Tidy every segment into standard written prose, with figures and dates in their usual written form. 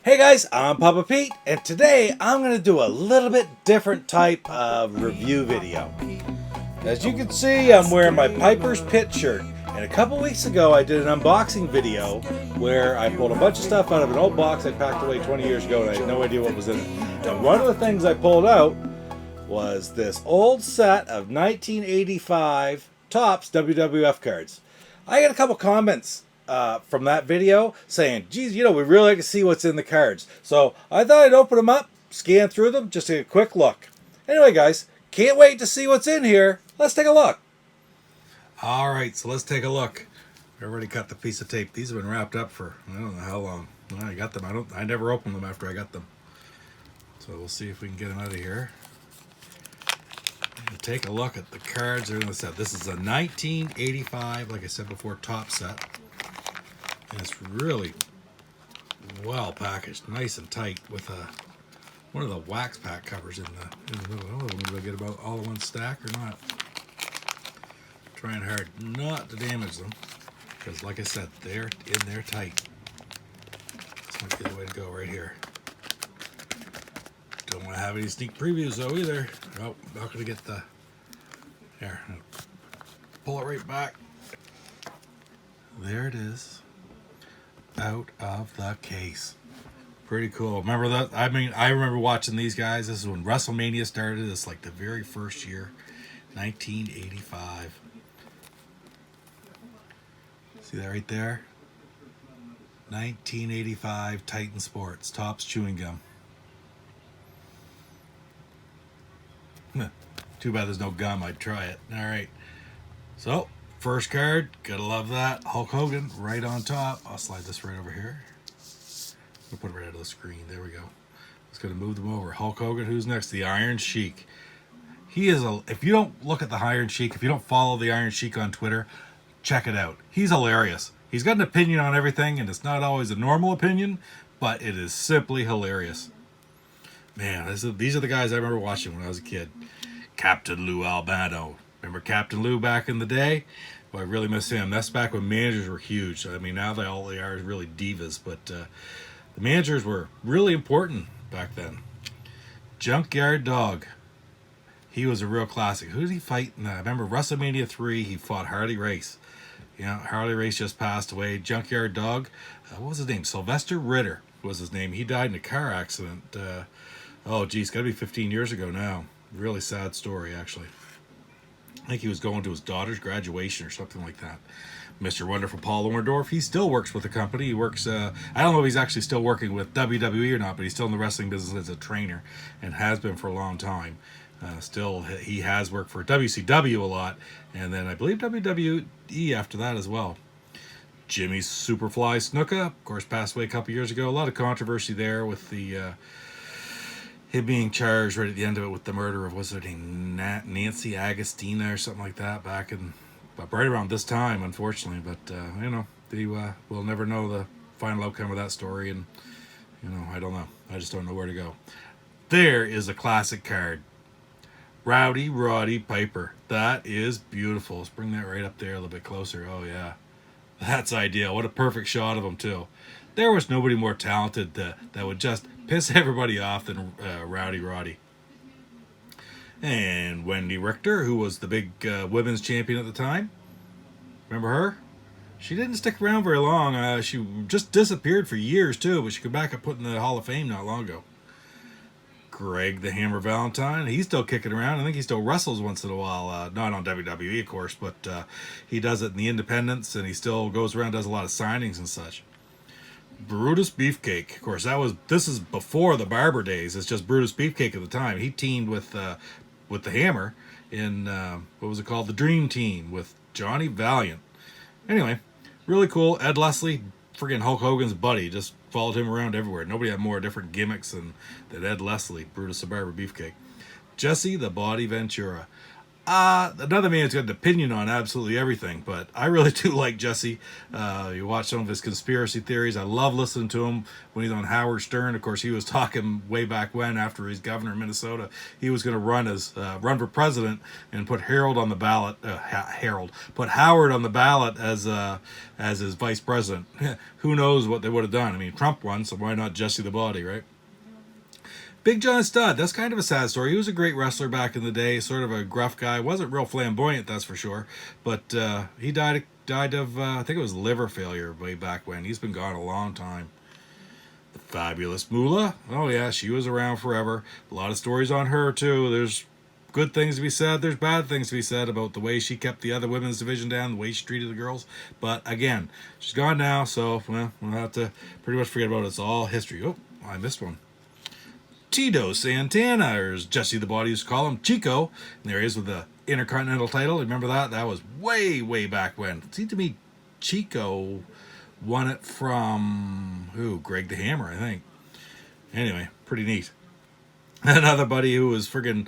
Hey guys, I'm Papa Pete, and today I'm going to do a little bit different type of review video. As you can see, I'm wearing my Piper's Pit shirt, and a couple weeks ago I did an unboxing video where I pulled a bunch of stuff out of an old box I packed away 20 years ago and I had no idea what was in it. And one of the things I pulled out was this old set of 1985 Topps WWF cards. I got a couple comments from that video saying, geez, we really like to see what's in the cards. So I thought I'd open them up, scan through them, just take a quick look. Anyway, guys, can't wait to see what's in here. Let's take a look. All right, so let's take a look. I already cut the piece of tape. These have been wrapped up for I don't know how long. I got them. I never opened them after I got them. So we'll see if we can get them out of here. And take a look at the cards that are in the set. This is a 1985, like I said before, top set. And it's really well packaged, nice and tight, with one of the wax pack covers in the middle. I don't know if we'll get about all in one stack or not. Trying hard not to damage them, because like I said, they're in there tight. This might be the way to go right here. Don't want to have any sneak previews though either. Nope, not going to get the... Here, pull it right back. There it is. Out of the case. Pretty cool. Remember that? I mean, I remember watching these guys. This is when WrestleMania started. It's like the very first year, 1985. See that right there? 1985 Titan Sports Topps chewing gum. Too bad there's no gum. I'd try it. All right. So, first card. Gotta love that. Hulk Hogan right on top. I'll slide this right over here. We'll put it right out of the screen. There we go. Just gonna move them over. Hulk Hogan. Who's next? The Iron Sheik. He is a... If you don't look at the Iron Sheik, if you don't follow the Iron Sheik on Twitter, check it out. He's hilarious. He's got an opinion on everything, and it's not always a normal opinion, but it is simply hilarious. Man, these are the guys I remember watching when I was a kid. Captain Lou Albano. Remember Captain Lou back in the day? Well, I really miss him. That's back when managers were huge. I mean, now they are really divas, but the managers were really important back then. Junkyard Dog. He was a real classic. Who did he fight? I remember WrestleMania 3, he fought Harley Race. Harley Race just passed away. Junkyard Dog. What was his name? Sylvester Ritter was his name. He died in a car accident. Oh, geez, got to be 15 years ago now. Really sad story, actually. I think he was going to his daughter's graduation or something like that. Mr. Wonderful Paul Orndorff, he still works with the company. He works, I don't know if he's actually still working with WWE or not, but he's still in the wrestling business as a trainer and has been for a long time. Still, he has worked for WCW a lot, and then I believe WWE after that as well. Jimmy Superfly Snuka, of course, passed away a couple years ago. A lot of controversy there with the... him being charged right at the end of it with the murder of, what's her name, Nancy Agostina or something like that back in, right around this time, unfortunately. But, we'll never know the final outcome of that story. And, I don't know. I just don't know where to go. There is a classic card. Rowdy Roddy Piper. That is beautiful. Let's bring that right up there a little bit closer. Oh, yeah. That's ideal. What a perfect shot of him, too. There was nobody more talented that would just piss everybody off than Rowdy Roddy. And Wendy Richter, who was the big women's champion at the time. Remember her? She didn't stick around very long. She just disappeared for years, too, but she came back and put in the Hall of Fame not long ago. Greg the Hammer Valentine, he's still kicking around. I think he still wrestles once in a while. Not on WWE, of course, but he does it in the independents, and he still goes around, does a lot of signings and such. Brutus Beefcake, of course, this is before the Barber days. It's just Brutus Beefcake at the time. He teamed with the Hammer in what was it called, the Dream Team with Johnny Valiant. Anyway, really cool. Ed Leslie, friggin' Hulk Hogan's buddy, just followed him around everywhere. Nobody had more different gimmicks than Ed Leslie, Brutus the Barber Beefcake. Jesse the Body Ventura. Another man who's got an opinion on absolutely everything, but I really do like Jesse. You watch some of his conspiracy theories. I love listening to him when he's on Howard Stern. Of course, he was talking way back when, after he's governor of Minnesota, he was going to run for president and put Harold on the ballot. Put Howard on the ballot as his vice president. Who knows what they would have done? I mean, Trump won, so why not Jesse the Body, right? Big John Studd, that's kind of a sad story. He was a great wrestler back in the day, sort of a gruff guy. Wasn't real flamboyant, that's for sure. But he died of, I think it was liver failure way back when. He's been gone a long time. The fabulous Moolah. Oh, yeah, she was around forever. A lot of stories on her, too. There's good things to be said. There's bad things to be said about the way she kept the other women's division down, the way she treated the girls. But, again, she's gone now, so well, we'll have to pretty much forget about it. It's all history. Oh, I missed one. Tito Santana, or as Jesse the Body used to call him, Chico. And there he is with the Intercontinental title. Remember that? That was way, way back when. It seemed to me Chico won it from, Greg the Hammer, I think. Anyway, pretty neat. Another buddy who was friggin'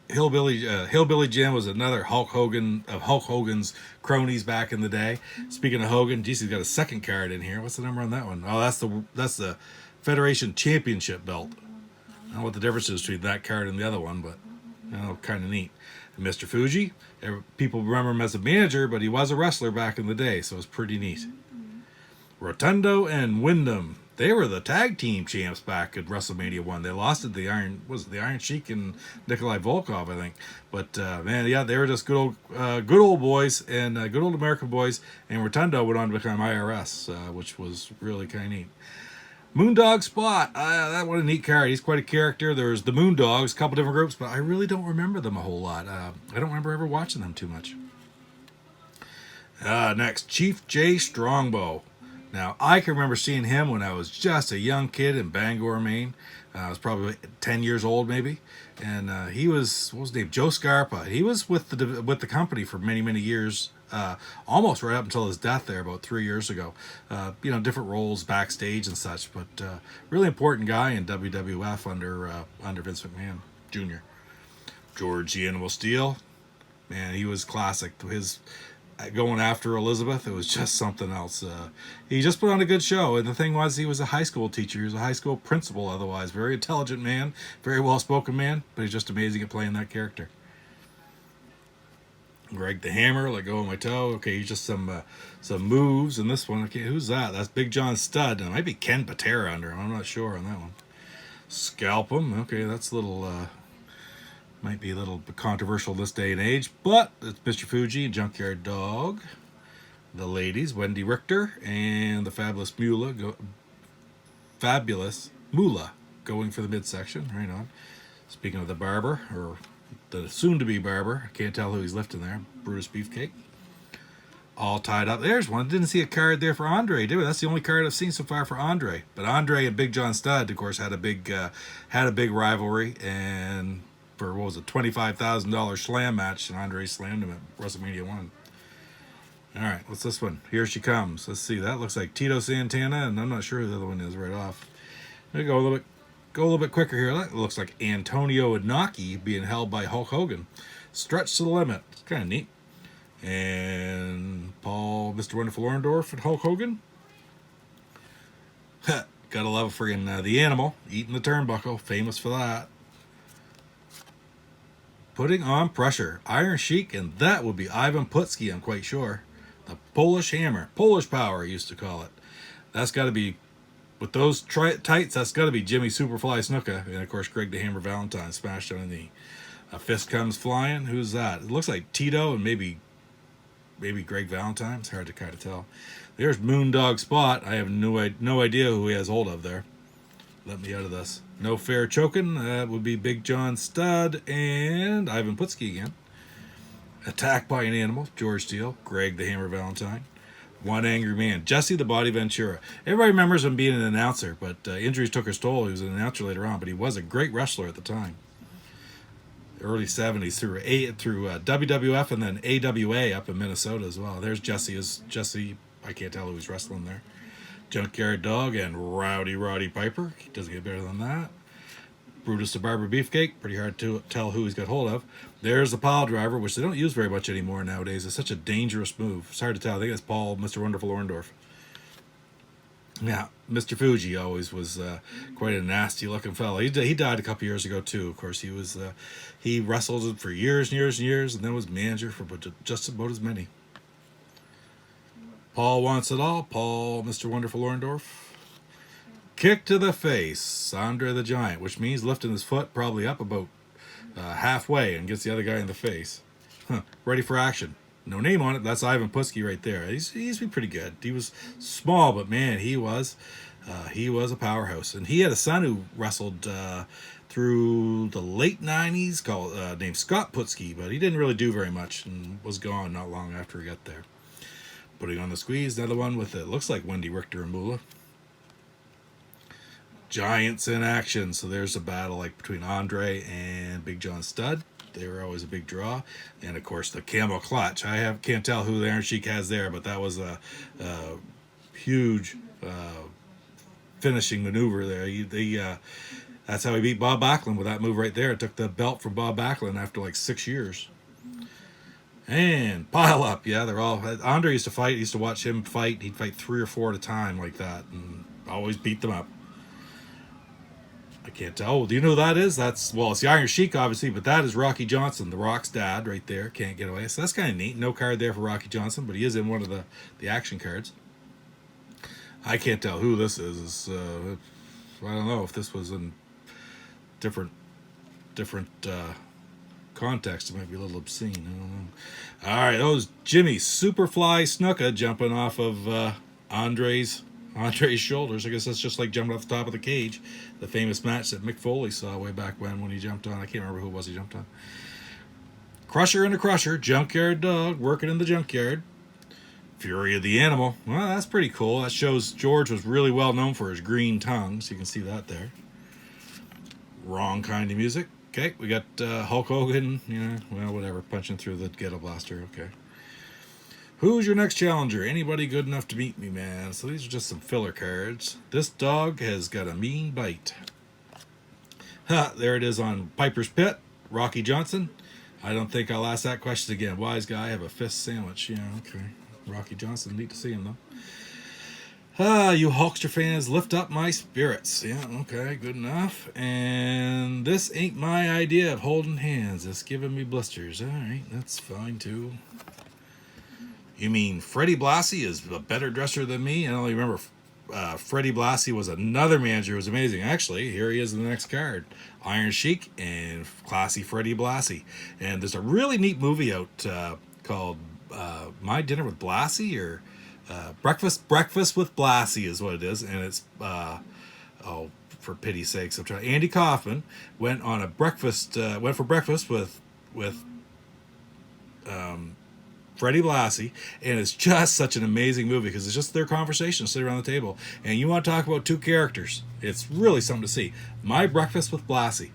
Hillbilly Jim was another Hulk Hogan of Hulk Hogan's cronies back in the day. Speaking of Hogan, geez, he's got a second card in here. What's the number on that one? Oh, that's the Federation Championship belt. I don't know what the difference is between that card and the other one, but kind of neat. And Mr. Fuji, people remember him as a manager, but he was a wrestler back in the day, so it's pretty neat. Rotondo and Windham, they were the tag team champs back at WrestleMania 1. They lost to the Iron Sheik and Nikolai Volkov, I think. But man, yeah, they were just good old boys and good old American boys. And Rotondo went on to become IRS, which was really kind of neat. Moondog Spot, that what a neat card. He's quite a character. There's the Moondogs, a couple different groups, but I really don't remember them a whole lot. I don't remember ever watching them too much. Next, Chief Jay Strongbow. Now, I can remember seeing him when I was just a young kid in Bangor, Maine. I was probably 10 years old, maybe. And he was, what was his name? Joe Scarpa. He was with the company for many, many years. Almost right up until his death there about 3 years ago. Different roles backstage and such, but really important guy in WWF under Vince McMahon Jr. George the Animal Steel, man, he was classic. His going after Elizabeth, it was just something else. He just put on a good show, and the thing was, he was a high school teacher. He was a high school principal otherwise. Very intelligent man, very well-spoken man, but he's just amazing at playing that character. Greg the Hammer, let go of my toe. Okay, just some moves in this one. Okay, who's that? That's Big John Studd. It might be Ken Patera under him. I'm not sure on that one. Scalp him. Okay, that's a little, might be a little controversial this day and age, but it's Mr. Fuji and Junkyard Dog. The ladies, Wendy Richter and the Fabulous Moolah going for the midsection. Right on. Speaking of the barber, or the soon-to-be barber, I can't tell who he's lifting there. Brutus Beefcake. All tied up. There's one. Didn't see a card there for Andre, did we? That's the only card I've seen so far for Andre. But Andre and Big John Studd, of course, had a big rivalry, and for what was it, $25,000 slam match, and Andre slammed him at WrestleMania 1. All right, what's this one? Here she comes. Let's see. That looks like Tito Santana, and I'm not sure who the other one is right off. Let me go a little bit quicker here. That looks like Antonio Inoki being held by Hulk Hogan. Stretched to the limit. It's kind of neat. And Paul, Mr. Wonderful Orndorff and Hulk Hogan. Gotta love friggin' the Animal eating the turnbuckle. Famous for that. Putting on pressure. Iron Sheik, and that would be Ivan Putski, I'm quite sure. The Polish Hammer. Polish Power, I used to call it. That's got to be, with those tights, that's got to be Jimmy Superfly Snuka. And, of course, Greg the Hammer Valentine smashed on the knee. A fist comes flying. Who's that? It looks like Tito and maybe Greg Valentine. It's hard to kind of tell. There's Moondog Spot. I have no idea who he has hold of there. Let me out of this. No fair choking. That would be Big John Studd and Ivan Putski again. Attacked by an Animal. George Steele. Greg the Hammer Valentine. One Angry Man. Jesse the Body Ventura. Everybody remembers him being an announcer, but injuries took his toll. He was an announcer later on, but he was a great wrestler at the time. Early 70s through WWF and then AWA up in Minnesota as well. There's Jesse. I can't tell who was wrestling there. Junkyard Dog and Roddy Piper. He doesn't get better than that. Brutus the Barber Beefcake, pretty hard to tell who he's got hold of. There's the pile driver, which they don't use very much anymore nowadays. It's such a dangerous move. It's hard to tell. I think it's Paul, Mr. Wonderful Orndorff. Yeah, Mr. Fuji always was quite a nasty looking fella. He died a couple years ago too. Of course, he wrestled for years and years and years, and then was manager for just about as many. Paul wants it all. Paul, Mr. Wonderful Orndorff. Kick to the face, Andre the Giant, which means lifting his foot probably up about halfway and gets the other guy in the face. Ready for action. No name on it. That's Ivan Putski right there. He's been pretty good. He was small, but man, he was a powerhouse. And he had a son who wrestled through the late 90s named Scott Putski, but he didn't really do very much and was gone not long after he got there. Putting on the squeeze, another one with it looks like Wendy Richter and Moolah. Giants in action. So there's a battle like between Andre and Big John Studd. They were always a big draw. And of course the camel clutch. Can't tell who the Iron Sheik has there, but that was a huge finishing maneuver there. That's how he beat Bob Backlund with that move right there. It took the belt from Bob Backlund after like 6 years. And pile up. Yeah, they're all. Andre used to fight. He used to watch him fight. He'd fight 3 or 4 at a time like that and always beat them up. I can't tell. Oh, do you know who that is? It's the Iron Sheik, obviously, but that is Rocky Johnson, The Rock's dad, right there. Can't get away. So that's kind of neat. No card there for Rocky Johnson, but he is in one of the action cards. I can't tell who this is. I don't know if this was in different context. It might be a little obscene. I don't know. All right, that was Jimmy Superfly Snuka jumping off of Andre's shoulders. I guess that's just like jumping off the top of the cage. The famous match that Mick Foley saw way back when he jumped on. I can't remember who it was he jumped on. Crusher and the Crusher. Junkyard Dog working in the junkyard. Fury of the Animal. Well, that's pretty cool. That shows George was really well known for his green tongue. So you can see that there. Wrong kind of music. Okay, we got Hulk Hogan. Whatever. Punching through the ghetto blaster. Okay. Who's your next challenger? Anybody good enough to beat me, man? So these are just some filler cards. This dog has got a mean bite. There it is on Piper's Pit. Rocky Johnson. I don't think I'll ask that question again. Wise guy, have a fist sandwich. Yeah, okay. Rocky Johnson, neat to see him, though. You Hulkster fans, lift up my spirits. Yeah, okay, good enough. And this ain't my idea of holding hands. It's giving me blisters. All right, that's fine, too. You mean Freddie Blassie is a better dresser than me? I only remember Freddie Blassie was another manager who was amazing. Actually, here he is in the next card. Iron Sheik and classy Freddie Blassie. And there's a really neat movie out called My Dinner with Blassie or Breakfast with Blassie is what it is. And it's, for pity's sakes, Andy Kaufman went for breakfast with Freddie Blassie, and it's just such an amazing movie because it's just their conversation sitting around the table. And you want to talk about two characters, it's really something to see. My Breakfast with Blassie.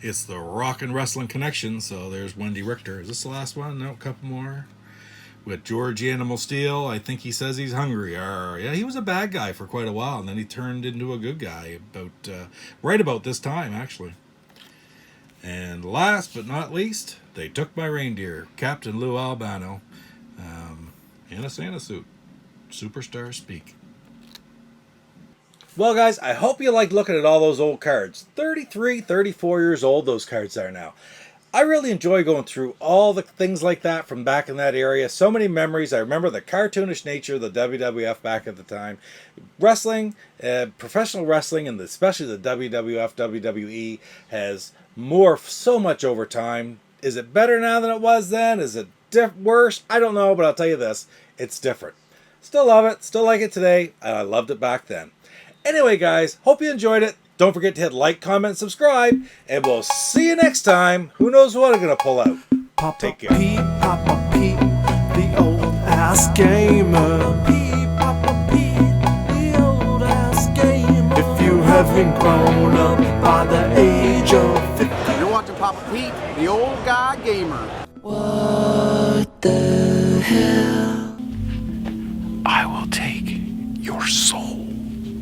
It's the Rock and Wrestling Connection, so there's Wendy Richter. Is this the last one? No, a couple more. With George Animal Steel, I think he says he's hungry. Yeah, he was a bad guy for quite a while, and then he turned into a good guy right about this time, actually. And last but not least, They Took My Reindeer, Captain Lou Albano, in a Santa suit. Superstar speak. Well, guys, I hope you like looking at all those old cards. 33, 34 years old those cards are now. I really enjoy going through all the things like that from back in that area. So many memories. I remember the cartoonish nature of the WWF back at the time. Wrestling, professional wrestling, and especially the WWF, WWE has morphed so much over time. Is it better now than it was then? Is it worse? I don't know, but I'll tell you this. It's different. Still love it. Still like it today. And I loved it back then. Anyway, guys, hope you enjoyed it. Don't forget to hit like, comment, and subscribe. And we'll see you next time. Who knows what I'm going to pull out. Take care. Papa Pete, the old ass gamer. Papa Pete, the old ass gamer. If you haven't grown up by the age of 50. You're watching Papa Pete, the old guy gamer. What the hell? I will take your soul.